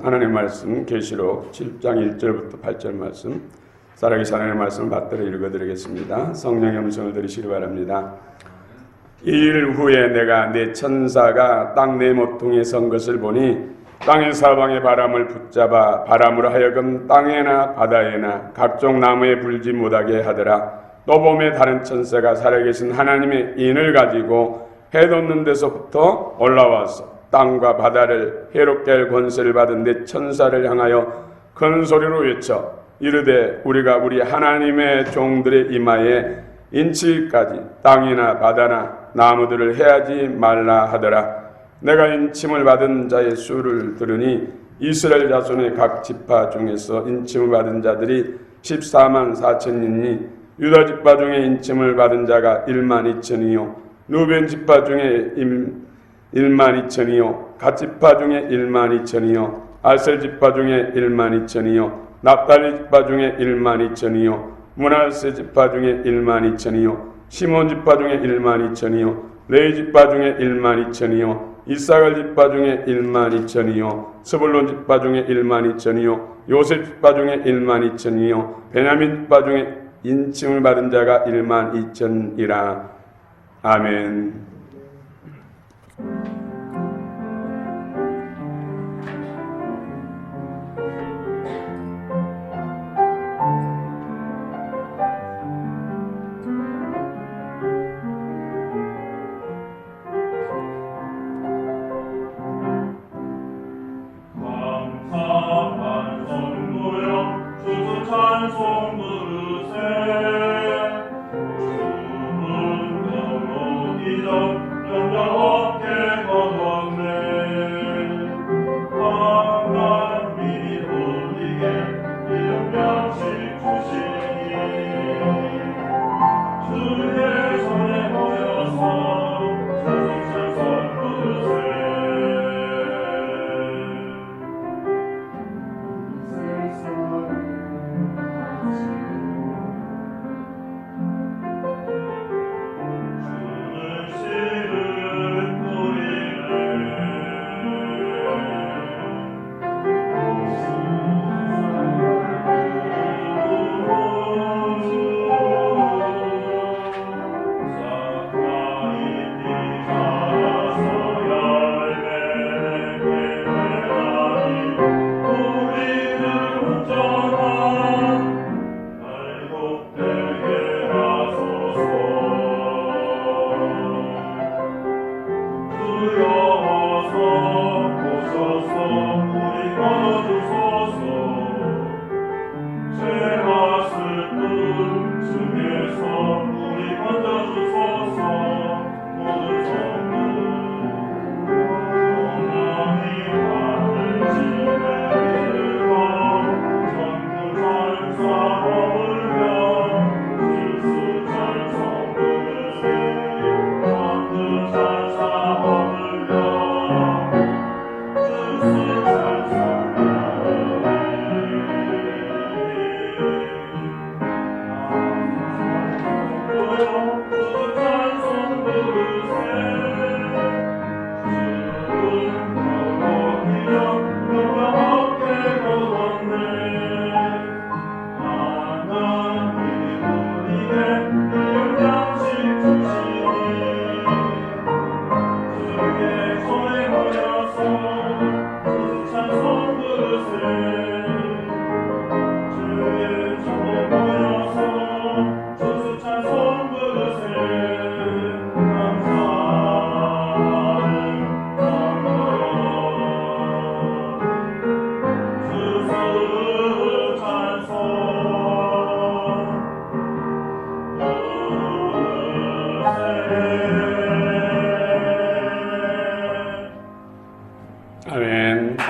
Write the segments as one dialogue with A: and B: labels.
A: 하나님의 말씀 계시록 7장 1절부터 8절 말씀 살아계신 하나님의 말씀을 받들어 읽어드리겠습니다. 성령의 음성을 들으시기 바랍니다. 이 일 후에 내가 내 천사가 땅 내 모퉁이에 선 것을 보니 땅의 사방의 바람을 붙잡아 바람으로 하여금 땅에나 바다에나 각종 나무에 불지 못하게 하더라. 또 봄에 다른 천사가 살아계신 하나님의 인을 가지고 해 돋는 데서부터 올라와서 땅과 바다를 해롭게 할 권세를 받은 내 천사를 향하여 큰 소리로 외쳐 이르되 우리가 우리 하나님의 종들의 이마에 인치기까지 땅이나 바다나 나무들을 해하지 말라 하더라. 내가 인침을 받은 자의 수를 들으니 이스라엘 자손의 각 지파 중에서 인침을 받은 자들이 14만 4천이니 유다 지파 중에 인침을 받은 자가 1만 2천이요 루벤 지파 중에 1만 2천이요 갓 지파 중에 1만 2천이요 아셀 지파 중에 1만 2천이요 납달리 지파 중에 1만 2천이요 므낫세 지파 중에 1만 2천이요 시몬 지파 중에 1만 2천이요 레위 지파 중에 1만 2천이요 이사갈 지파 중에 1만 2천이요 스불론 지파 중에 1만 2천이요 요셉 지파 중에 1만 2천이요 베냐민 지파 중에 인침을 받은 자가 1만 2천이라. 아멘.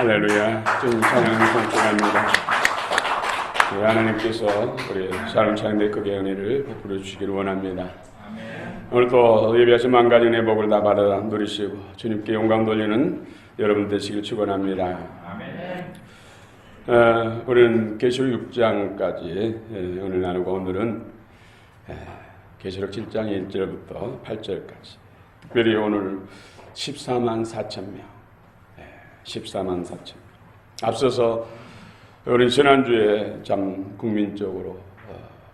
A: 할렐루야. 주님 찬양을 선포합니다. 하나님께서 우리 사람 찬양대 크게 은혜를 베풀어 주시기를 원합니다. 오늘도 예배하신 만 가지 은혜 복을 다 받아 누리시고 주님께 영광 돌리는 여러분 되시길 축원합니다. 우리는 계시록 6장까지 오늘 나누고 오늘은 계시록 7장 1절부터 8절까지 특별히 오늘 14만 4천 명 14만 4천 앞서서 우리 지난주에 참 국민적으로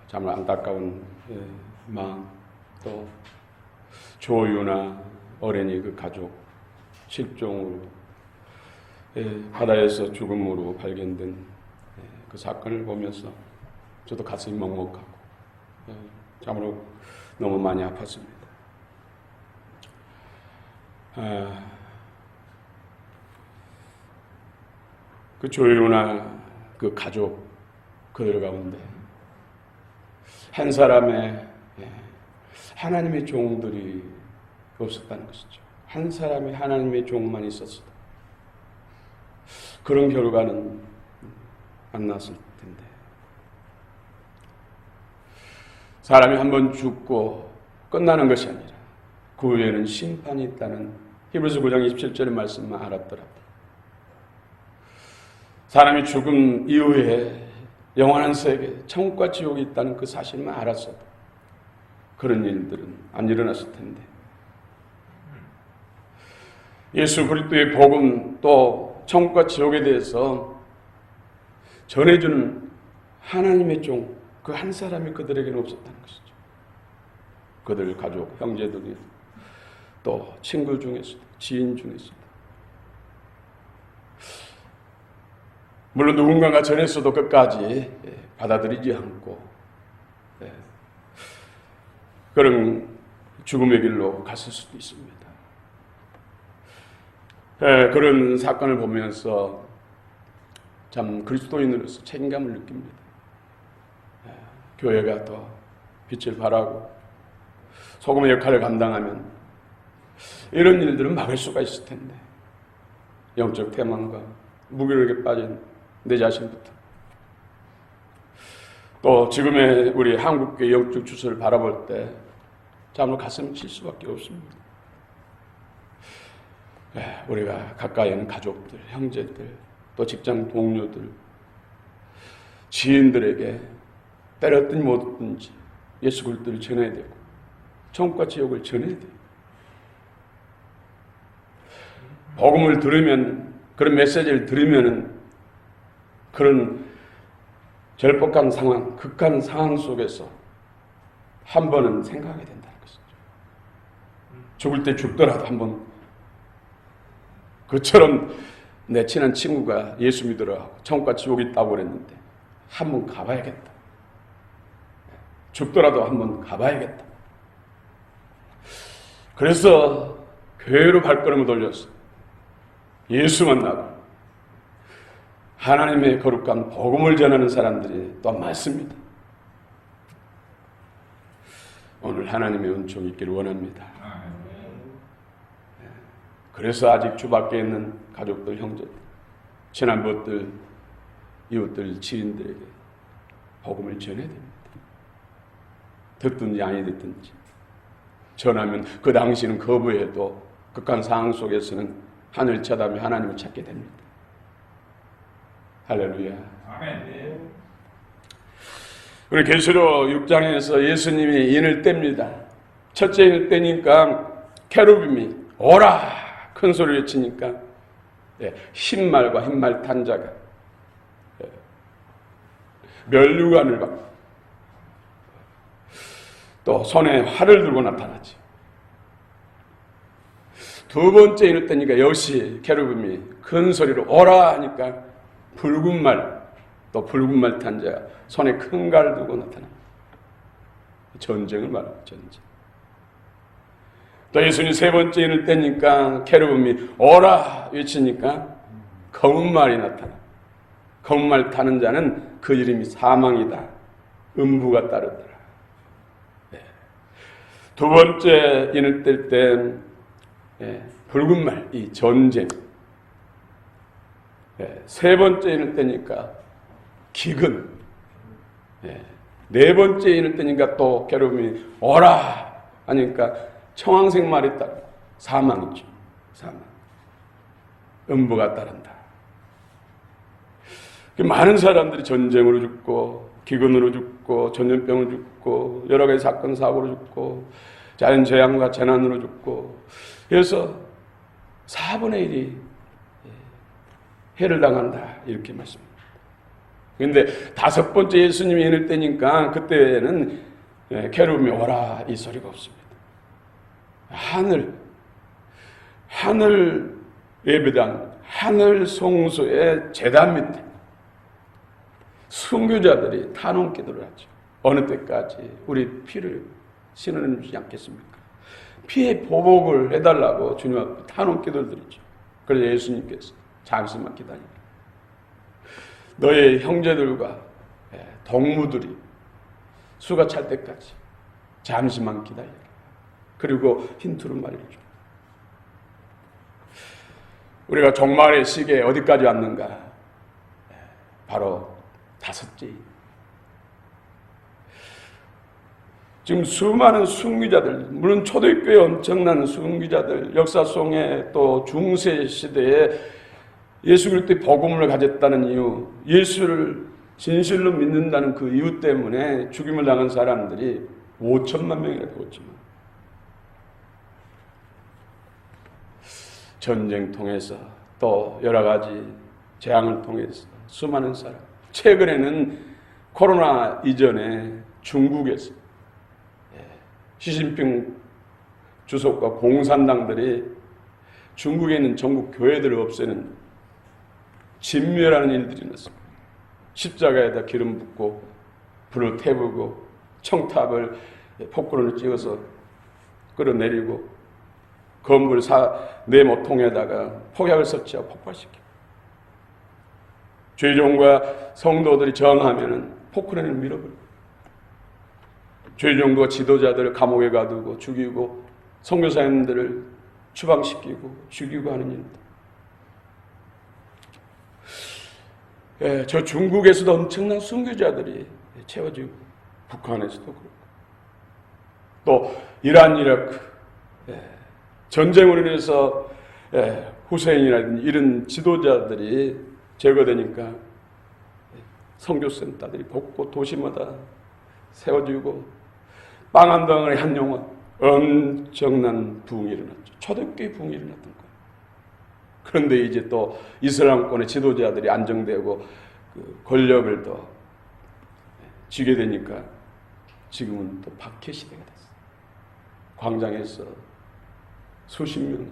A: 참 안타까운 마음, 또 조유나 어린이 그 가족 실종으로 바다에서 죽음으로 발견된 그 사건을 보면서 저도 가슴이 먹먹하고 참으로 너무 많이 아팠습니다. 그 조유나 그 가족 그들 가운데 한 사람의 하나님의 종들이 없었다는 것이죠. 한 사람의 하나님의 종만 있었어도 그런 결과는 안 났을 텐데, 사람이 한 번 죽고 끝나는 것이 아니라 그 후에는 심판이 있다는 히브리서 9장 27절의 말씀만 알았더라도, 사람이 죽음 이후에 영원한 세계, 천국과 지옥이 있다는 그 사실만 알았어도 그런 일들은 안 일어났을 텐데, 예수 그리스도의 복음 또 천국과 지옥에 대해서 전해주는 하나님의 종, 그 한 사람이 그들에게는 없었다는 것이죠. 그들 가족, 형제들이 또 친구 중에서도, 지인 중에서도, 물론 누군가가 전했어도 끝까지 받아들이지 않고 그런 죽음의 길로 갔을 수도 있습니다. 그런 사건을 보면서 참 그리스도인으로서 책임감을 느낍니다. 교회가 더 빛을 발하고 소금의 역할을 감당하면 이런 일들은 막을 수가 있을 텐데, 영적 태만과 무기력에 빠진 내 자신부터, 또 지금의 우리 한국교회 영적 추세를 바라볼 때 참으로 가슴이 칠 수밖에 없습니다. 우리가 가까이 있는 가족들, 형제들, 또 직장 동료들, 지인들에게 때렸든지 못했든지 예수 그리스도를 전해야 되고 천국과 지옥을 전해야 돼요. 복음을 들으면, 그런 메시지를 들으면은 그런 절박한 상황, 극한 상황 속에서 한 번은 생각하게 된다는 것이죠. 죽을 때 죽더라도 한 번, 그처럼 내 친한 친구가 예수 믿으라고 천국과 지옥이 있다고 그랬는데 한 번 가봐야겠다. 죽더라도 한 번 가봐야겠다. 그래서 교회로 발걸음을 돌렸어. 예수 만나고 하나님의 거룩한 복음을 전하는 사람들이 또 많습니다. 오늘 하나님의 은총이 있기를 원합니다. 그래서 아직 주 밖에 있는 가족들, 형제들, 친한 분들, 이웃들, 지인들에게 복음을 전해야 됩니다. 듣든지 아니 듣든지 전하면 그 당시는 거부해도 극한 상황 속에서는 하늘 쳐다보며 하나님을 찾게 됩니다. 할렐루야. 아멘. 우리 계시록 6장에서 예수님이 인을 뗍니다. 첫째 인을 떼니까 케루빔이 오라 큰 소리를 외치니까 흰말과 흰말 탄 자가 면류관을 받고 또 손에 활을 들고 나타나지. 두 번째 인을 떼니까 역시 케루빔이 큰 소리로 오라 하니까 붉은 말, 또 붉은 말 탄 자가 손에 큰 칼을 들고 나타나. 전쟁을 말합니다. 전쟁. 또 예수님 세 번째 인을 떼니까 케루빔이 오라 외치니까 검은 말이 나타나. 검은 말 타는 자는 그 이름이 사망이다. 음부가 따르더라. 두 번째 인을 뗄 때 붉은 말, 이 전쟁. 세 번째 인을 떼니까 기근. 네 번째 인을 떼니까 또 케루빔이 오라 하니까 청황색 말이 따라 사망이죠. 사망. 음부가 따른다. 많은 사람들이 전쟁으로 죽고 기근으로 죽고 전염병으로 죽고 여러 가지 사건 사고로 죽고 자연재앙과 재난으로 죽고, 그래서 4분의 1이 해를 당한다 이렇게 말씀합니다. 그런데 다섯 번째 예수님이 인을 때니까 그때는 게르름이 오라 이 소리가 없습니다. 하늘 예배당, 하늘 성소의 제단 밑에 순교자들이 탄원 기도를 하죠. 어느 때까지 우리 피를 신으지 않겠습니까? 피의 보복을 해달라고 주님 앞에 탄원 기도를 드리죠. 그래서 예수님께서 잠시만 기다리라. 너의 형제들과 동무들이 수가 찰 때까지 잠시만 기다리라. 그리고 힌트를 말해줘. 우리가 종말의 시기에 어디까지 왔는가? 바로 다섯째. 지금 수많은 순교자들, 물론 초대교회 엄청난 순교자들, 역사 속에 또 중세 시대에 예수 그리스도의 복음을 가졌다는 이유, 예수를 진실로 믿는다는 그 이유 때문에 죽임을 당한 사람들이 5천만 명이나 되었지만 전쟁 통해서 또 여러 가지 재앙을 통해서 수많은 사람, 최근에는 코로나 이전에 중국에서 시진핑 주석과 공산당들이 중국에 있는 전국 교회들을 없애는 진멸하는 일들이 났습니다. 십자가에다 기름 붓고 불을 태우고 청탑을 포크론을 찍어서 끌어내리고 건물 네 모통에다가 폭약을 설치하고 폭발시키고 죄종과 성도들이 저항하면은 포크론을 밀어버리고 죄종과 지도자들을 감옥에 가두고 죽이고 선교사님들을 추방시키고 죽이고 하는 일입니다. 저 중국에서도 엄청난 순교자들이 채워지고 북한에서도 그렇고 또 이란, 이라크 전쟁으로 인해서 후세인이라든지 이런 지도자들이 제거되니까 선교센터들이 곳곳 도시마다 세워지고 빵 한 덩어리 한 영혼 엄청난 부흥이 일어났죠. 초대교회 부흥이 일어났던 거예요. 그런데 이제 또 이슬람권의 지도자들이 안정되고 그 권력을 또 쥐게 되니까 지금은 또 박해 시대가 됐어요. 광장에서 수십 명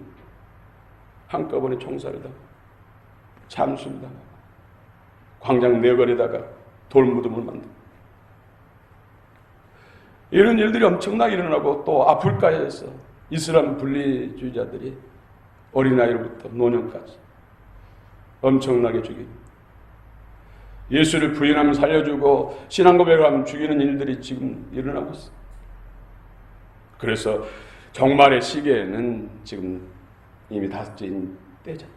A: 한꺼번에 총살을 당하고 잠수를 당하고 광장 내거리다가 돌무덤을 만들고 이런 일들이 엄청나게 일어나고 또 아프리카에서 이슬람 분리주의자들이 어린아이로부터 노년까지 엄청나게 죽이고 예수를 부인하면 살려주고 신앙 고백하면 죽이는 일들이 지금 일어나고 있어요. 그래서 종말의 시기에는 지금 이미 다섯째인 때졌다.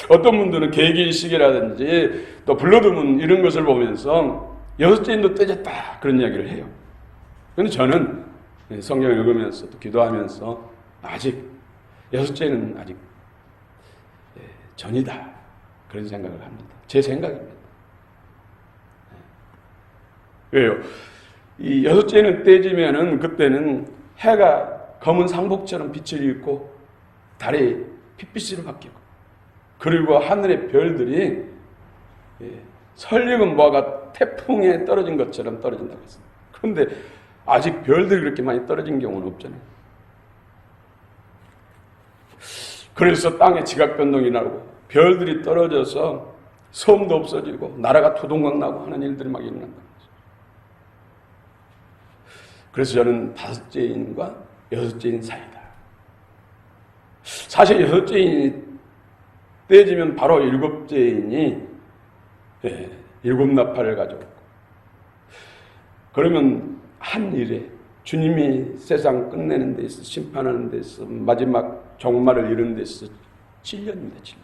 A: 어떤 분들은 계기의 시기라든지 또 블러드문 이런 것을 보면서 여섯째인도 때졌다 그런 이야기를 해요. 그런데 저는 성경을 읽으면서 또 기도하면서 아직 여섯째는 아직 전이다 그런 생각을 합니다. 제 생각입니다. 왜요? 이 여섯째는 떼지면은 그때는 해가 검은 상복처럼 빛을 잃고 달이 핏빛으로 바뀌고 그리고 하늘의 별들이 설익은 뭐가 태풍에 떨어진 것처럼 떨어진다고 했습니다. 그런데 아직 별들이 그렇게 많이 떨어진 경우는 없잖아요. 그래서 땅에 지각 변동이 나고 별들이 떨어져서 섬도 없어지고 나라가 두동강 나고 하는 일들이 막 일어난다. 그래서 저는 다섯째인과 여섯째인 사이다. 사실 여섯째인이 떼지면 바로 일곱째인이 일곱 나팔을 가져오고 그러면 한 일에 주님이 세상 끝내는 데 있어 심판하는 데 있어 마지막 종말을 이루는 데 있어 7년입니다. 7년.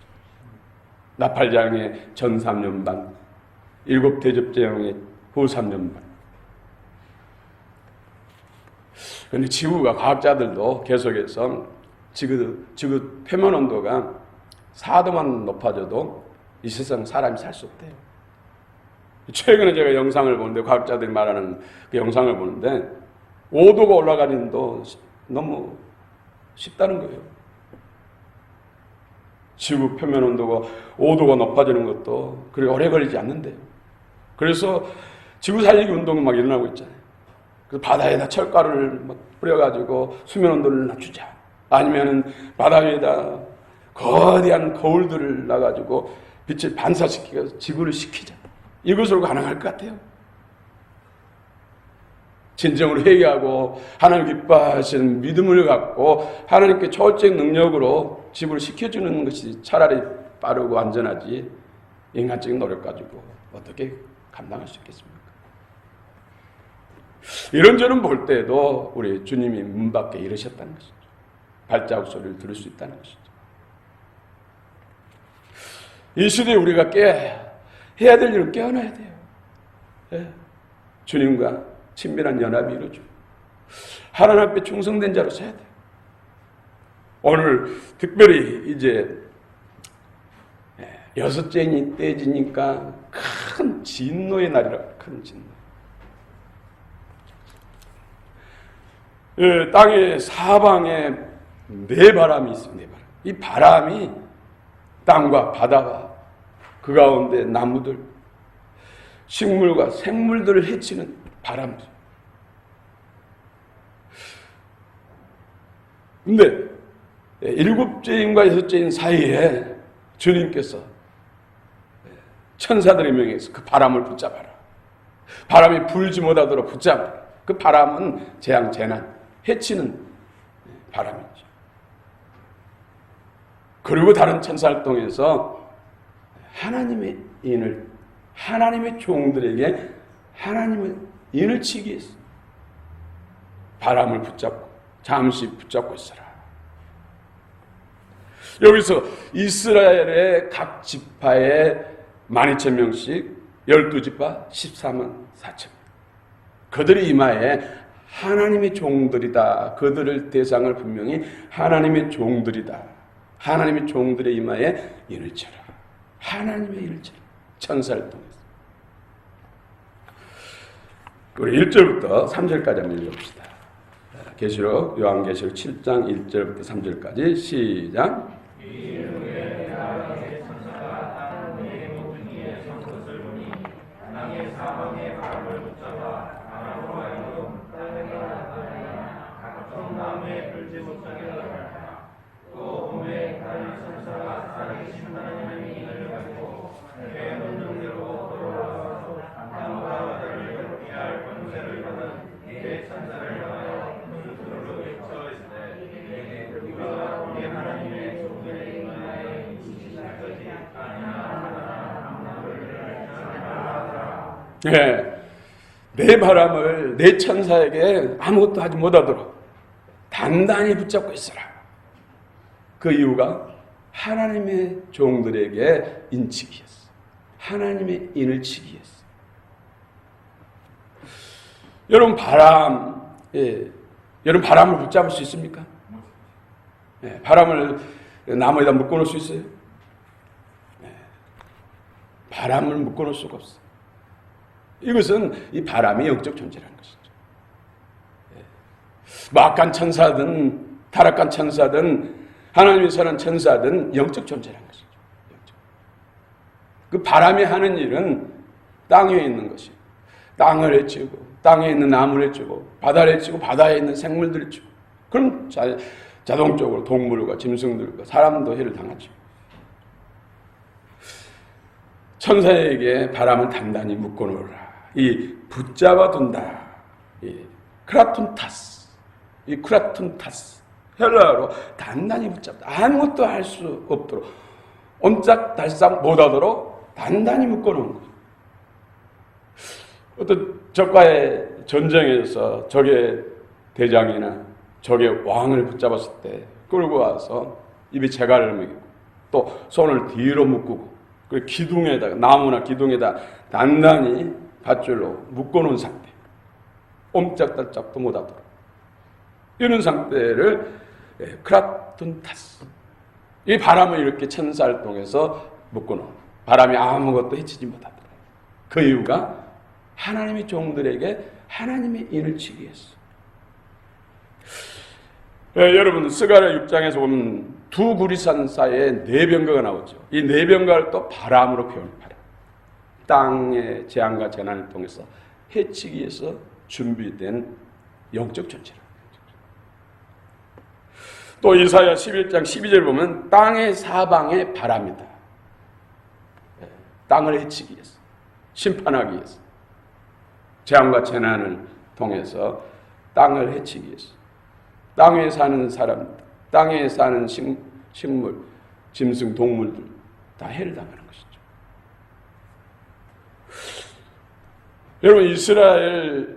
A: 나팔장의 전 3년 반, 일곱 대접제형의 후 3년 반. 그런데 지구가 과학자들도 계속해서 지구 표면 온도가 4도만 높아져도 이 세상 사람이 살 수 없대요. 최근에 제가 영상을 보는데 과학자들이 말하는 그 영상을 보는데 5도가 올라가는도 너무 쉽다는 거예요. 지구 표면 온도가 5도가 높아지는 것도 그리 오래 걸리지 않는데요. 그래서 지구 살리기 운동이 막 일어나고 있잖아요. 그래서 바다에다 철가루를 막 뿌려가지고 수면 온도를 낮추자. 아니면은 바다 위에다 거대한 거울들을 놔가지고 빛을 반사시켜서 지구를 식히자. 이것으로 가능할 것 같아요. 진정으로 회개하고 하나님 기뻐하시는 믿음을 갖고 하나님께 초월적 능력으로 지구를 식혀주는 것이 차라리 빠르고 안전하지, 인간적인 노력 가지고 어떻게 감당할 수 있겠습니까? 이런저런 볼 때에도 우리 주님이 문 밖에 이르셨다는 것이죠. 발자국 소리를 들을 수 있다는 것이죠. 이 시대에 우리가 해야 될 일을 깨어나야 돼요. 예. 주님과 친밀한 연합이 이루어지고 하나님 앞에 충성된 자로 서야 돼요. 오늘 특별히 이제 여섯째인이 떼지니까 큰 진노의 날이라. 큰 진노. 땅의 사방에 네 바람이 있어요. 네 바람. 이 바람이 땅과 바다와 그 가운데 나무들, 식물과 생물들을 해치는 바람들. 근데 일곱째인과 여섯째인 사이에 주님께서 천사들의 명예에서 그 바람을 붙잡아라. 바람이 불지 못하도록 붙잡아라. 그 바람은 재앙, 재난, 해치는 바람이죠. 그리고 다른 천사를 통해서 하나님의 인을, 하나님의 종들에게 하나님의 인을 치기 위해서 바람을 붙잡고 잠시 붙잡고 있어라. 여기서 이스라엘의 각 지파에 12,000명씩 12지파 14만 4천. 그들의 이마에 하나님의 종들이다. 그들을 대상을 분명히 하나님의 종들이다. 하나님의 종들의 이마에 인을 쳐라. 하나님의 인을 쳐라. 천사를 통해서. 우리 1절부터 3절까지 한번 읽어봅시다. 계시록 요한계시록 7장 1절부터 3절까지 시작. 내 바람을 내 천사에게 아무것도 하지 못하도록 단단히 붙잡고 있어라. 그 이유가 하나님의 종들에게 인치기 위해서, 하나님의 인을 치기 위해서. 여러분 여러분 바람을 붙잡을 수 있습니까? 바람을 나무에다 묶어놓을 수 있어요? 바람을 묶어놓을 수가 없어요. 이것은 이 바람이 영적 존재라는 것이죠. 악한 천사든 타락한 천사든 하나님이 선한 천사든 영적 존재라는 것이죠. 그 바람이 하는 일은 땅 위에 있는 것이에요. 땅을 해치고 땅에 있는 나무를 해치고 바다를 해치고 바다에 있는 생물들을 해치고 그럼 자동적으로 동물과 짐승들과 사람도 해를 당하죠. 천사에게 바람을 단단히 묶어놓으라. 이 붙잡아둔다. 이 크라툰타스. 이 크라툰타스. 헬라어로 단단히 붙잡다. 아무것도 할 수 없도록 옴짝달싹 못하도록 단단히 묶어놓은 거죠. 어떤 적과의 전쟁에서 적의 대장이나 적의 왕을 붙잡았을 때 끌고 와서 입에 재갈을 먹이고 또 손을 뒤로 묶고 그 기둥에다가 나무나 기둥에다 단단히 밧줄로 묶어놓은 상태. 옴짝달짝도 못하도록 이런 상태를 크라툰타스. 이 바람을 이렇게 천사를 통해서 묶어놓은 바람이 아무것도 해치지 못하도록. 그 이유가 하나님의 종들에게 하나님의 인을 치기 위해서. 여러분 스가랴 6장에서 보면 두 구리산 사이에 네 병거가 나오죠. 이 네 병거를 또 바람으로 표현해요. 땅의 재앙과 재난을 통해서 해치기 위해서 준비된 영적 전체라. 또 이사야 11장 12절 보면 땅의 사방에 바람이다. 땅을 해치기 위해서, 심판하기 위해서, 재앙과 재난을 통해서 땅을 해치기 위해서, 땅에 사는 사람, 땅에 사는 식물, 짐승, 동물들 다 해를 당하는 것이죠. 여러분 이스라엘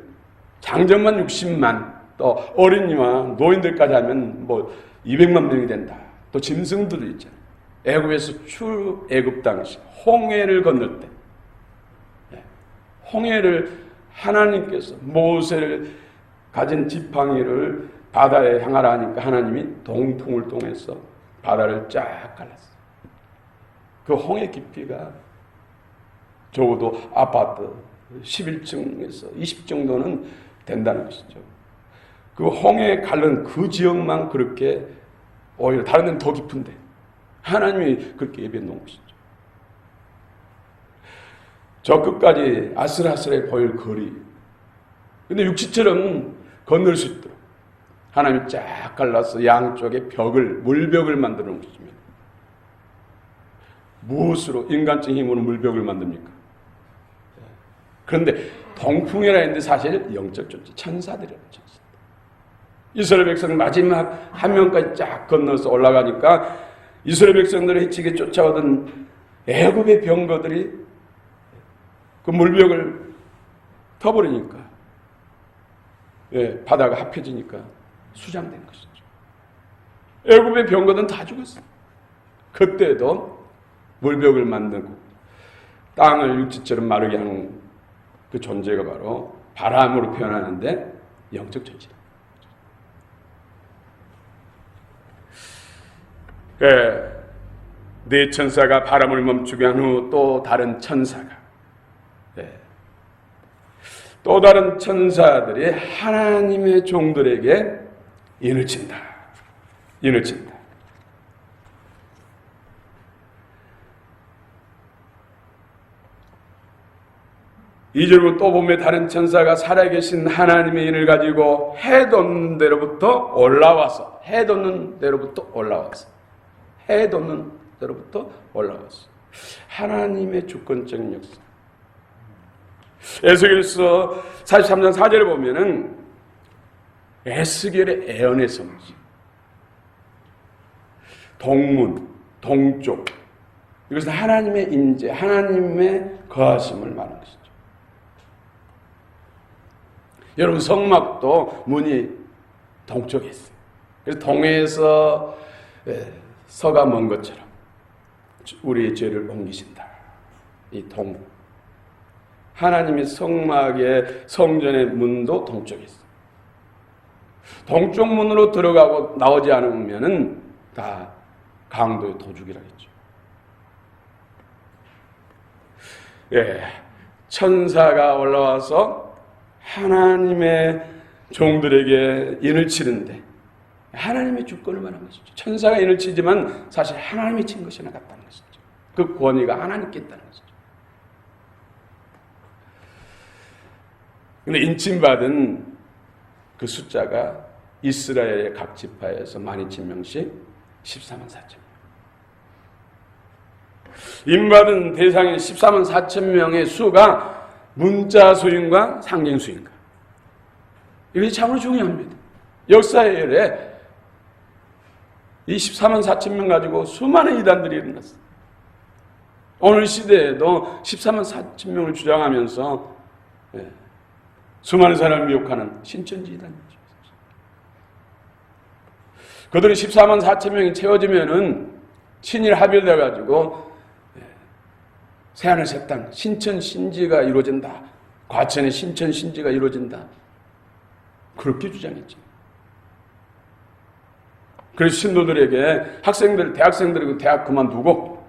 A: 장정만 60만, 또 어린이와 노인들까지 하면 뭐 200만 명이 된다. 또 짐승들도 있잖아요. 애굽에서 출애굽 당시 홍해를 건널 때, 홍해를 하나님께서 모세를 가진 지팡이를 바다에 향하라 하니까 하나님이 동풍을 통해서 바다를 쫙 갈랐어요. 그 홍해 깊이가 적어도 아파트 11층에서 20 정도는 된다는 것이죠. 그 홍해 갈른 그 지역만 그렇게, 오히려 다른 데는 더 깊은데 하나님이 그렇게 예비해 놓은 것이죠. 저 끝까지 아슬아슬해 보일 거리, 근데 육지처럼 건널 수 있도록 하나님이 쫙 갈라서 양쪽에 벽을, 물벽을 만들어 놓은 것입니다. 무엇으로? 인간적인 힘으로 물벽을 만듭니까? 그런데 동풍이라 했는데 사실 영적 존재, 천사들이라고. 천사. 이스라엘 백성 마지막 한 명까지 쫙 건너서 올라가니까 이스라엘 백성들을 해치게 쫓아오던 애굽의 병거들이 그 물벽을 터버리니까, 바다가 합해지니까 수장된 것이죠. 애굽의 병거들은 다 죽었어요. 그때도 물벽을 만들고 땅을 육지처럼 마르게 하는 그 존재가 바로 바람으로 표현하는데 영적 존재다. 네 천사가 바람을 멈추게 한 후 또 다른 천사가, 또 다른 천사들이 하나님의 종들에게 인을 친다. 인을 친다. 이 절로 또 보면 다른 천사가 살아계신 하나님의 인을 가지고 해 돋는 데로부터 올라와서, 해 돋는 데로부터 올라와서, 해 돋는 데로부터 올라와서 하나님의 주권적인 역사. 에스겔서 43장 4절에 보면은 에스겔의 애언의 성지, 동문, 동쪽, 이것은 하나님의 인재, 하나님의 거하심을 말하는 것이죠. 여러분 성막도 문이 동쪽에 있어요. 그래서 동에서 서가 먼 것처럼 우리의 죄를 옮기신다. 이 동, 하나님의 성막의 성전의 문도 동쪽에 있어요. 동쪽 문으로 들어가고 나오지 않으면은 다 강도의 도둑이라겠죠. 천사가 올라와서 하나님의 종들에게 인을 치는데 하나님의 주권을 말하는 것이죠. 천사가 인을 치지만 사실 하나님이 친 것이나 같다는 것이죠. 그 권위가 하나님께 있다는 것이죠. 근데 인침받은 그 숫자가 이스라엘의 각 지파에서 12,000명씩 14만 4천 명. 인받은 대상의 14만 4천 명의 수가 문자 수인가 상징 수인가. 이것이 참으로 중요합니다. 역사의 일에 이 14만 4천 명 가지고 수많은 이단들이 일어났어요. 오늘 시대에도 14만 4천 명을 주장하면서 수많은 사람을 미혹하는 신천지 이단이죠. 그들이 14만 4천 명이 채워지면은 신일 합일돼 가지고 새하늘 새 땅 신천 신지가 이루어진다. 과천의 신천 신지가 이루어진다. 그렇게 주장했죠. 그래서 신도들에게 학생들, 대학생들이 대학 그만두고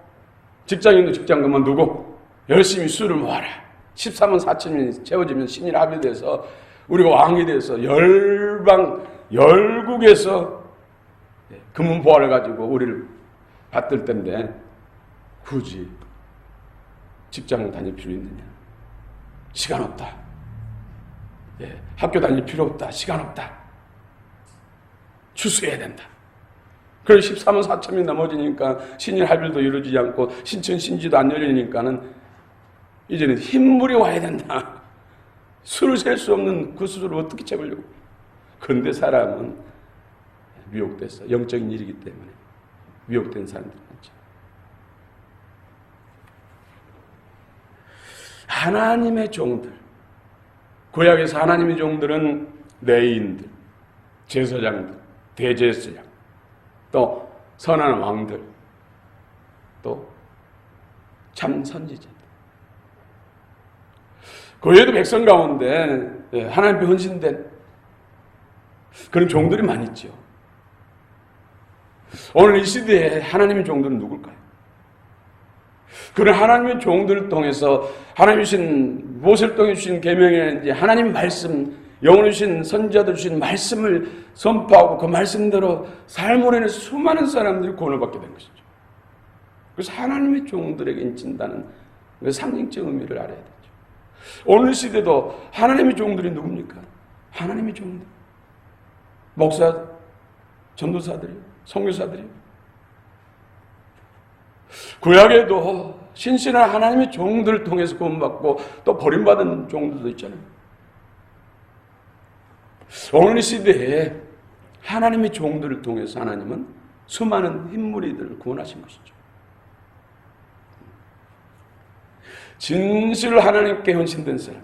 A: 직장인도 직장 그만두고 열심히 수를 모아라. 14만 4천 명이 채워지면 신일 합일돼서 우리가 왕이 돼서 열방 열국에서 금은 보화를 가지고 우리를 받들 텐데 굳이 직장 다닐 필요 있느냐? 시간 없다. 학교 다닐 필요 없다. 시간 없다. 추수해야 된다. 그래서 13원 4천이 넘어지니까 신일 할일도 이루어지지 않고 신천 신지도 안 열리니까는 이제는 흰물이 와야 된다. 술을 셀 수 없는 그 수술을 어떻게 채우려고. 그런데 사람은 미혹됐어. 영적인 일이기 때문에 미혹된 사람들이 많죠. 하나님의 종들, 구약에서 하나님의 종들은 레위인들, 제사장들, 대제사장, 또 선한 왕들, 또 참 선지자들. 그 외에도 백성 가운데 하나님께 헌신된 그런 종들이 많이 있죠. 오늘 이 시대에 하나님의 종들은 누굴까요? 그런 하나님의 종들을 통해서 하나님 주신 무엇을 통해 주신 계명이라든지 하나님 말씀, 영원히 주신 선지자들 주신 말씀을 선포하고 그 말씀대로 삶으로 인해 수많은 사람들이 구원을 받게 된 것이죠. 그래서 하나님의 종들에게 인친다는 그 상징적 의미를 알아야 되죠. 오늘 시대도 하나님의 종들이 누굽니까? 하나님의 종들. 목사, 전도사들이요, 선교사들이요. 구약에도 신실한 하나님의 종들을 통해서 구원받고 또 버림받은 종들도 있잖아요. 오늘 시대에 하나님의 종들을 통해서 하나님은 수많은 흰무리들을 구원하신 것이죠. 진실로 하나님께 헌신된 사람,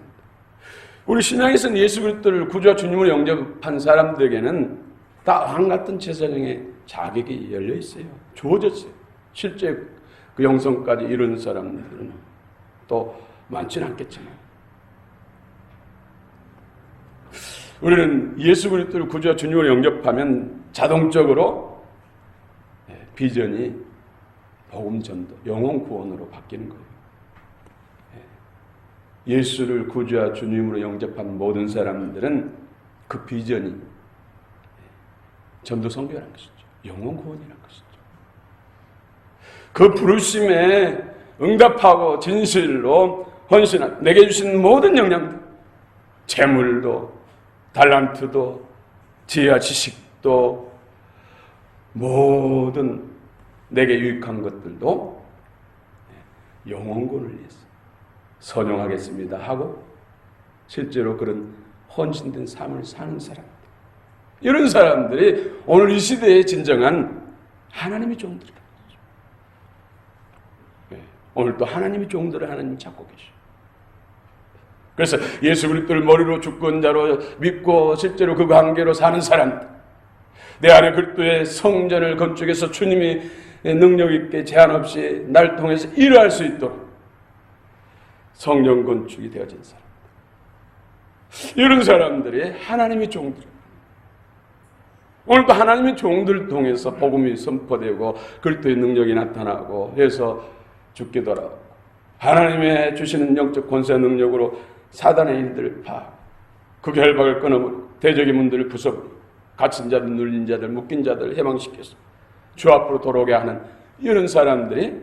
A: 우리 신앙에서는 예수 그리스도를 구주와 주님으로 영접한 사람들에게는 다 왕같은 제사장의 자격이 열려 있어요. 주어졌어요. 실제 그 영성까지 이룬 사람들은 또 많지는 않겠지만 우리는 예수 그리스도를 구주와 주님으로 영접하면 자동적으로 비전이 복음 전도, 영혼 구원으로 바뀌는 거예요. 예수를 구주와 주님으로 영접한 모든 사람들은 그 비전이 전도 선교라는 것이죠. 영혼 구원이라는 것이죠. 그 부르심에 응답하고 진실로 헌신한 내게 주신 모든 영향들, 재물도 달란트도 지혜와 지식도 모든 내게 유익한 것들도 영혼 구원을 위해서 선용하겠습니다 하고 실제로 그런 헌신된 삶을 사는 사람들, 이런 사람들이 오늘 이 시대의 진정한 하나님의 종들이다. 오늘 또 하나님의 종들을 하나님 찾고 계셔. 그래서 예수 그리스도를 머리로 주권자로 믿고 실제로 그 관계로 사는 사람들, 내 안에 그리스도의 성전을 건축해서 주님이 능력 있게 제한 없이 날 통해서 일할 수 있도록 성령 건축이 되어진 사람, 이런 사람들이 하나님의 종들. 오늘도 하나님의 종들을 통해서 복음이 선포되고 그리스도의 능력이 나타나고 해서 죽게 돌아오고 하나님의 주시는 영적 권세 능력으로 사단의 일들을 파하고 그 결박을 끊어버리고 대적의 문들을 부숴버리고 갇힌 자들, 눌린 자들, 묶인 자들을 해방시켜서 주 앞으로 돌아오게 하는 이런 사람들이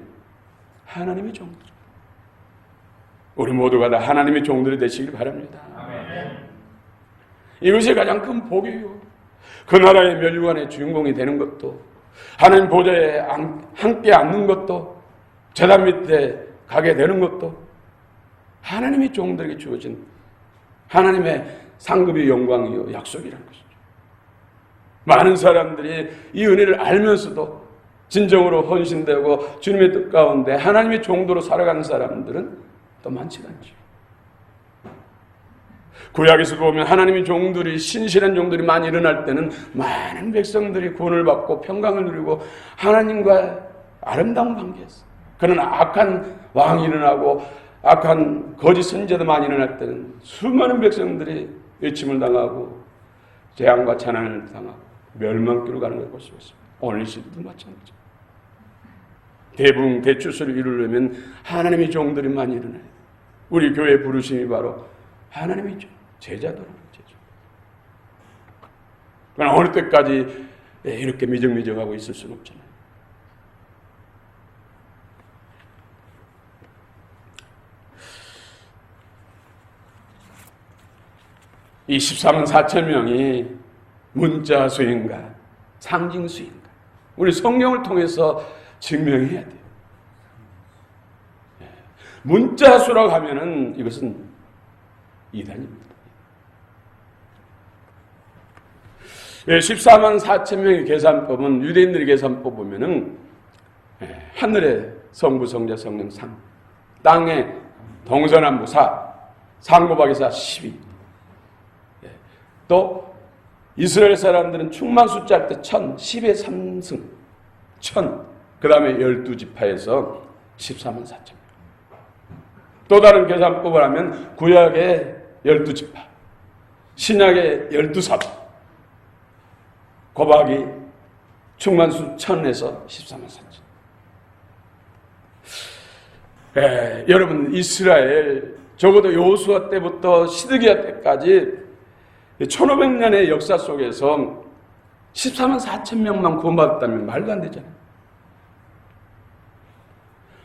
A: 하나님의 종들. 우리 모두가 다 하나님의 종들이 되시길 바랍니다. 아멘. 이것이 가장 큰 복이에요. 그 나라의 멸류관의 주인공이 되는 것도, 하나님 보좌에 함께 앉는 것도, 제단 밑에 가게 되는 것도 하나님의 종들에게 주어진 하나님의 상급의 영광이요 약속이라는 것이죠. 많은 사람들이 이 은혜를 알면서도 진정으로 헌신되고 주님의 뜻 가운데 하나님의 종도로 살아가는 사람들은 또 많지가 않죠. 구약에서 보면 하나님의 종들이, 신실한 종들이 많이 일어날 때는 많은 백성들이 구원을 받고 평강을 누리고 하나님과 아름다운 관계였어요. 그러나 악한 왕이 일어나고 악한 거짓 선지자도 많이 일어날 때는 수많은 백성들이 외침을 당하고 재앙과 재난을 당하고 멸망길로 가는 걸 볼 수 있습니다. 오늘 이 시대도 마찬가지죠. 대붕 대추수를 이루려면 하나님의 종들이 많이 일어나요. 우리 교회 부르심이 바로 하나님의 제자도라는 제자. 그러나 어느 때까지 이렇게 미적미적하고 있을 수는 없잖아요. 이 14만 4천 명이 문자수인가 상징수인가 우리 성경을 통해서 증명해야 돼요. 문자수라고 하면은 이것은 이단입니다. 14만 4천 명의 계산법은 유대인들의 계산법 보면은 하늘의 성부 성자 성령 3, 땅에 동서남북 4, 상고박이 4, 12. 또 이스라엘 사람들은 충만 숫자 할 때 1000, 10의 3승, 1000. 그 다음에 12지파에서 14만 4천 명. 또 다른 계산법을 하면 구약의 12지파, 신약의 12삽, 곱하기 충만수 1000에서 14만 4천. 여러분 이스라엘 적어도 여호수아 때부터 시드기야 때까지 1500년의 역사 속에서 14만 4천 명만 구원받았다면 말도 안 되잖아요.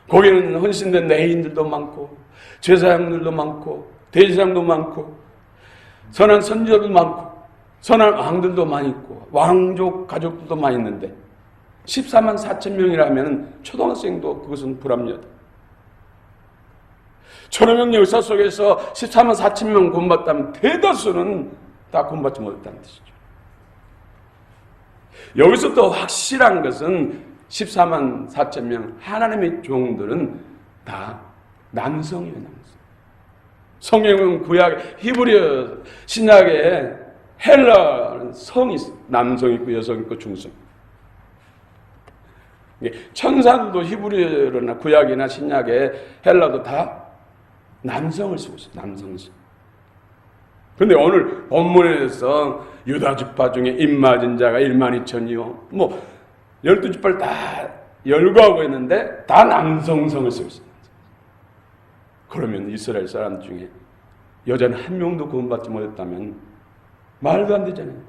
A: 거기는 헌신된 레위인들도 많고 제사장들도 많고 대제사장도 많고 선한 선지자도 많고 선한 왕들도 많이 있고 왕족 가족들도 많이 있는데 14만 4천 명이라면 초등학생도 그것은 불합리하다. 1500년 역사 속에서 14만 4천 명 구원받았다면 대다수는 다 구원받지 못했다는 뜻이죠. 여기서 또 확실한 것은 14만 4천 명 하나님의 종들은 다 남성이에요. 남성. 성경은 구약 히브리어 신약에 헬라 성이 남성 있고 여성 있고 중성. 천사들도 히브리어나 구약이나 신약에 헬라도 다 남성을 쓰고 있어요. 남성성. 그런데 오늘 본문에서 유다 지파 중에 입 맞은 자가 1만 2천이요. 뭐 12지파를 다 열거하고 있는데 다 남성성을 쓰고 있어요. 그러면 이스라엘 사람 중에 여자는 한 명도 구원받지 못했다면 말도 안 되잖아요.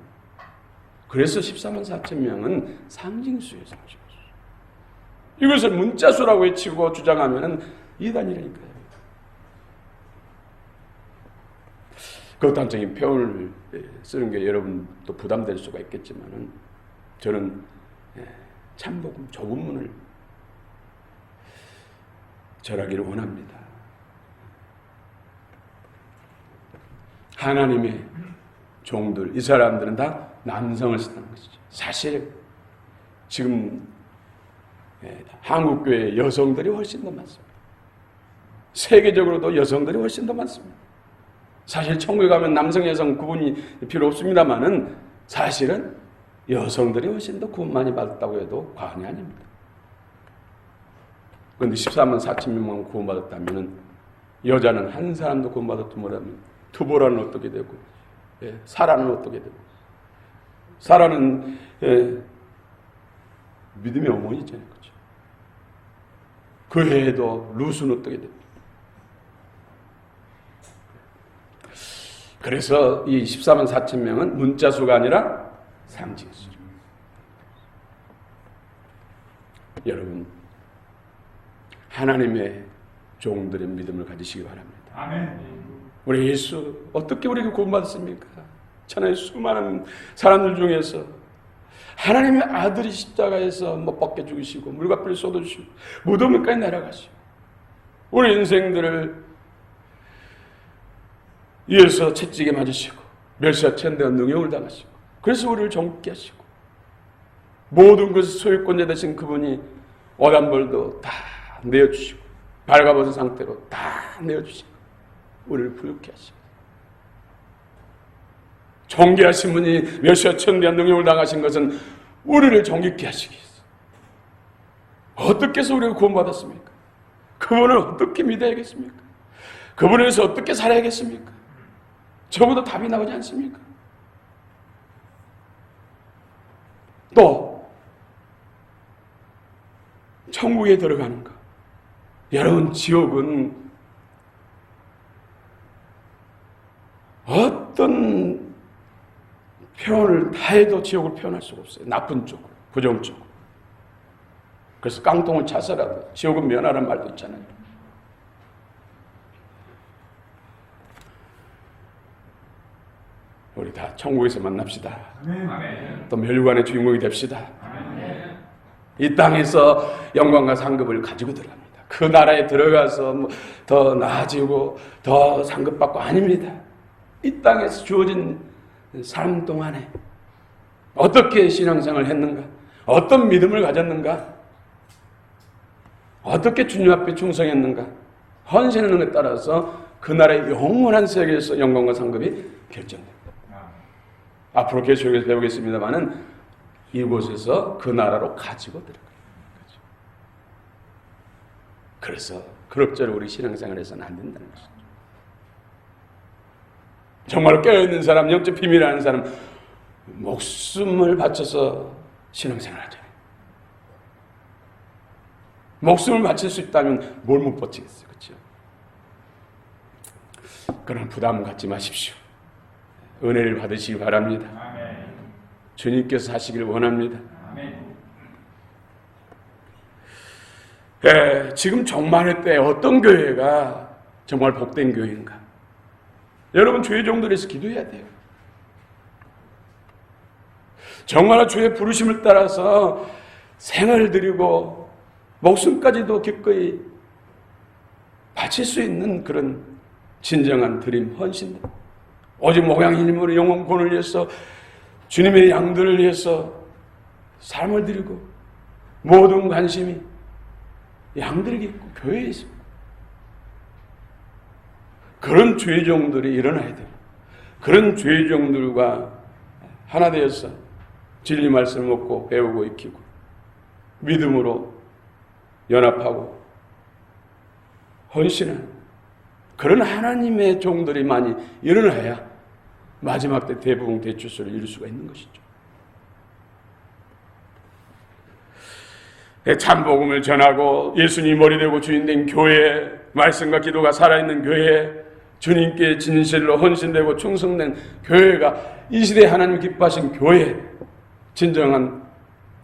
A: 그래서 14만 4천 명은 상징수예요. 상징수. 이것을 문자수라고 외치고 주장하면 이단이라니까요. 극단적인 표현을 쓰는 게 여러분 또 부담될 수가 있겠지만은 저는 참복음 조문문을 절하기를 원합니다. 하나님의 종들, 이 사람들은 다 남성을 쓴다는 것이죠. 사실 지금 한국교회 여성들이 훨씬 더 많습니다. 세계적으로도 여성들이 훨씬 더 많습니다. 사실 천국에 가면 남성 여성 구분이 필요 없습니다만은 사실은 여성들이 훨씬 더 구원 많이 받았다고 해도 과언이 아닙니다. 그런데 14만 4천 명만 구원받았다면 여자는 한 사람도 구원받았다 뭐라면 두보라는 어떻게 되고 사라는 어떻게 되고 사라는 믿음의 어머니잖아요. 그렇죠? 그 해에도 룻은 어떻게 됩니까? 그래서 이 14만 4천 명은 문자수가 아니라 상징수죠. 여러분 하나님의 종들의 믿음을 가지시기 바랍니다.
B: 아멘.
A: 우리 예수 어떻게 우리에게 구원받았습니까? 천하의 수많은 사람들 중에서 하나님의 아들이 십자가에서 못 박혀 죽으시고 물과 쏟아주시고 무덤까지 내려가시고 우리 인생들을 위에서 채찍에 맞으시고 멸시와 천대와 능욕을 당하시고 그래서 우리를 정복케 하시고 모든 것을 소유권자 되신 그분이 오단벌도 다 내어주시고 발가벗은 상태로 다 내어주시고 우리를 부유케 하시고 정죄하신 분이 멸시와 천대와 능욕을 당하신 것은 우리를 정직케 하시기 위해서 어떻게 해서 우리가 구원받았습니까? 그분을 어떻게 믿어야겠습니까? 그분을 위해서 어떻게 살아야겠습니까? 저보다 답이 나오지 않습니까? 또 천국에 들어가는 것. 여러분 지옥은 어떤 표현을 다 해도 지옥을 표현할 수가 없어요. 나쁜 쪽으로, 부정적으로. 그래서 깡통을 차서라도 지옥은 면하라는 말도 있잖아요. 우리 다 천국에서 만납시다. 또 멸관의 주인공이 됩시다. 이 땅에서 영광과 상급을 가지고 들어갑니다. 그 나라에 들어가서 더 나아지고 더 상급받고 아닙니다. 이 땅에서 주어진 삶 동안에 어떻게 신앙생활을 했는가, 어떤 믿음을 가졌는가, 어떻게 주님 앞에 충성했는가, 헌신했는가에 따라서 그 나라의 영원한 세계에서 영광과 상급이 결정됩니다. 앞으로 계속해서 배우겠습니다만은 이곳에서 그 나라로 가지고 들어가요. 그래서 그럭저럭 우리 신앙생활에서는 안 된다는 것이죠. 정말 깨어있는 사람, 영적 비밀하는 사람, 목숨을 바쳐서 신앙생활하잖아요. 목숨을 바칠 수 있다면 뭘 못 버티겠어요, 그렇죠? 그런 부담 갖지 마십시오. 은혜를 받으시기 바랍니다. 아멘. 주님께서 하시기를 원합니다. 아멘. 지금 종말의 때 어떤 교회가 정말 복된 교회인가? 여러분 주의 종들에서 기도해야 돼요. 정말 주의 부르심을 따라서 생을 드리고 목숨까지도 기꺼이 바칠 수 있는 그런 진정한 드림 헌신들. 오직 목양인으로 영혼 구원을 위해서 주님의 양들을 위해서 삶을 드리고 모든 관심이 양들에게 있고 교회에 있습니다. 그런 주의 종들이 일어나야 돼요. 그런 주의 종들과 하나 되어서 진리 말씀을 먹고 배우고 익히고 믿음으로 연합하고 헌신하는 그런 하나님의 종들이 많이 일어나야 마지막 때 대부분 대출소를 이룰 수가 있는 것이죠. 참복음을 전하고 예수님이 머리 되고 주인 된 교회, 말씀과 기도가 살아있는 교회, 주님께 진실로 헌신되고 충성된 교회가 이 시대에 하나님 기뻐하신 교회, 진정한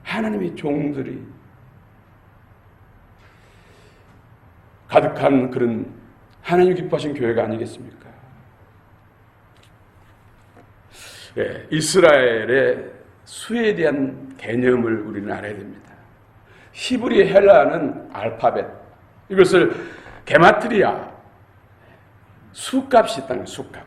A: 하나님의 종들이 가득한 그런 하나님 기뻐하신 교회가 아니겠습니까? 이스라엘의 수에 대한 개념을 우리는 알아야 됩니다. 히브리 헬라어는 알파벳, 이것을 게마트리아, 수값이 있다는 수값.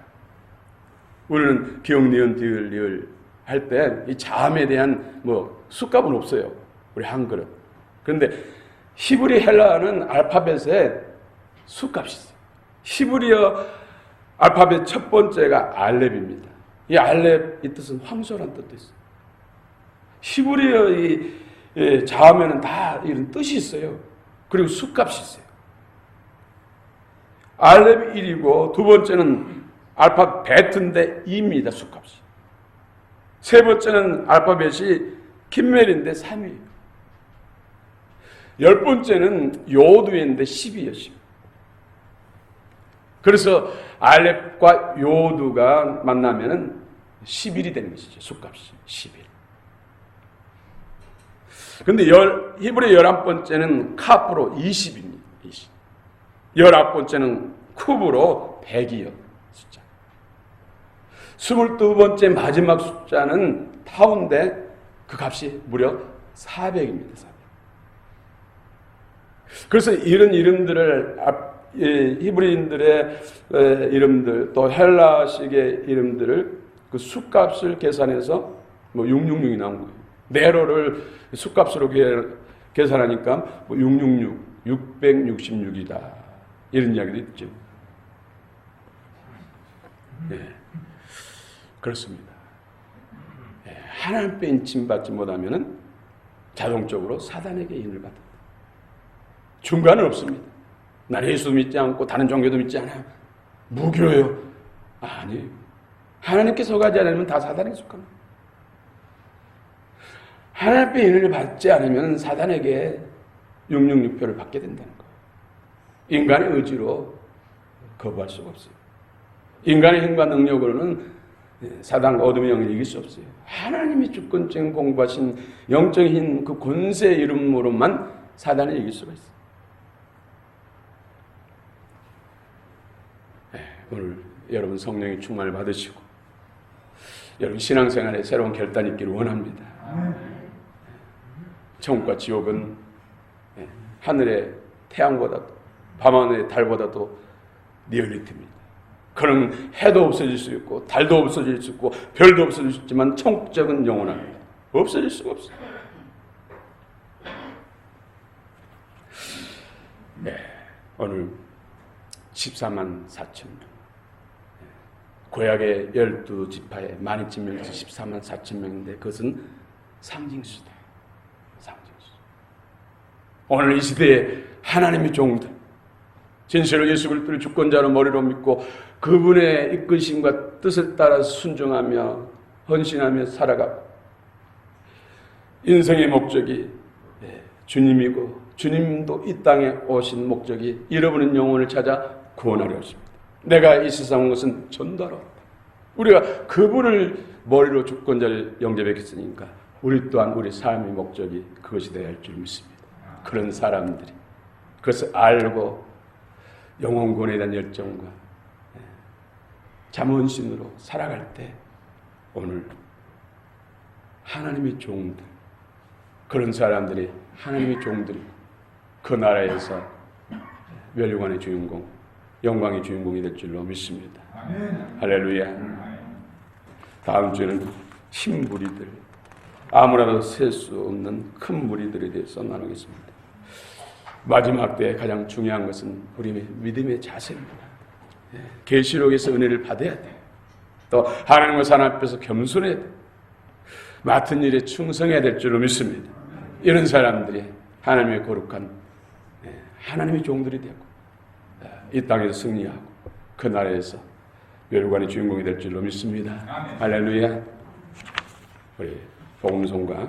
A: 우리는 기억, 니은, 디을, 리을 할 때 이 자음에 대한 수값은 없어요. 우리 한글은. 그런데 히브리 헬라어는 알파벳에 수값이 있어요. 히브리어 알파벳 첫 번째가 알렙입니다. 이 알렙 이 뜻은 황소란 뜻도 있어요. 히브리어의 자음에는 다 이런 뜻이 있어요. 그리고 수값이 있어요. 알렙이 1이고 두 번째는 알파벳인데 2입니다. 수값이. 세 번째는 알파벳이 킴멜인데 3이에요. 10번째는 요두인데 10이에요. 10. 그래서 알렙과 요두가 만나면은 11이 되는 것이죠. 수값이 11. 근데 히브리 11번째는 카프로 20입니다. 20. 19번째는 쿠브로 100이요. 숫자. 22번째 마지막 숫자는 타운데 그 값이 무려 400입니다. 400. 그래서 이런 이름들을 히브리인들의 이름들 또 헬라식의 이름들을 그 수값을 계산해서 666이 나온 거예요. 네로를 수값으로 계산하니까 666, 666이다. 이런 이야기도 있죠. 네. 그렇습니다. 네. 하나님께 인침받지 못하면 자동적으로 사단에게 인을 받습니다. 중간은 없습니다. 나는 예수 믿지 않고 다른 종교도 믿지 않아요. 무교예요. 아니에요. 하나님께 서가지 않으면 다 사단에게 속합니다. 하나님께 인을 받지 않으면 사단에게 666표를 받게 된다는 거예요. 인간의 의지로 거부할 수가 없어요. 인간의 힘과 능력으로는 사단과 어둠의 영을 이길 수 없어요. 하나님이 주권적인 공부하신 영적인 그 권세의 이름으로만 사단을 이길 수가 있어요. 오늘 여러분 성령의 충만을 받으시고 여러분 신앙생활에 새로운 결단이 있기를 원합니다. 천국과 지옥은 하늘의 태양보다도 밤하늘의 달보다도 리얼리티입니다. 그는 해도 없어질 수 있고 달도 없어질 수 있고 별도 없어질 수 있지만 천국적은 영원합니다. 없어질 수가 없어요. 오늘 14만 4천 명 구약의 12지파의 12,000명 14만 4천 명인데 그것은 상징수다. 상징수. 오늘 이 시대에 하나님의 종들 진실로 예수 그리스도를 주권자로 머리로 믿고 그분의 이끄심과 뜻을 따라 순종하며 헌신하며 살아가고 인생의 목적이 주님이고 주님도 이 땅에 오신 목적이 잃어버린 영혼을 찾아 구원하려 하십니다. 내가 이 세상 온 것은 전도하러 왔다. 우리가 그분을 머리로 주권자를 영접했으니까 우리 또한 우리 삶의 목적이 그것이 되어야 할 줄 믿습니다. 그런 사람들이 그것을 알고 영혼 구원에 대한 열정과 자문심으로 살아갈 때 오늘 하나님의 종들 그런 사람들이 하나님의 종들이 그 나라에서 멸류관의 주인공 영광의 주인공이 될 줄로 믿습니다. 할렐루야. 다음 주에는 흰 무리들 아무라도 셀 수 없는 큰 무리들에 대해서 나누겠습니다. 마지막 때에 가장 중요한 것은 우리의 믿음의 자세입니다. 계시록에서 은혜를 받아야 돼. 또 하나님과 사람 앞에서 겸손해야 돼. 맡은 일에 충성해야 될 줄로 믿습니다. 이런 사람들이 하나님의 거룩한 하나님의 종들이 되고 이 땅에서 승리하고 그 나라에서 멸관의 주인공이 될 줄로 믿습니다. 할렐루야. 우리 복음송가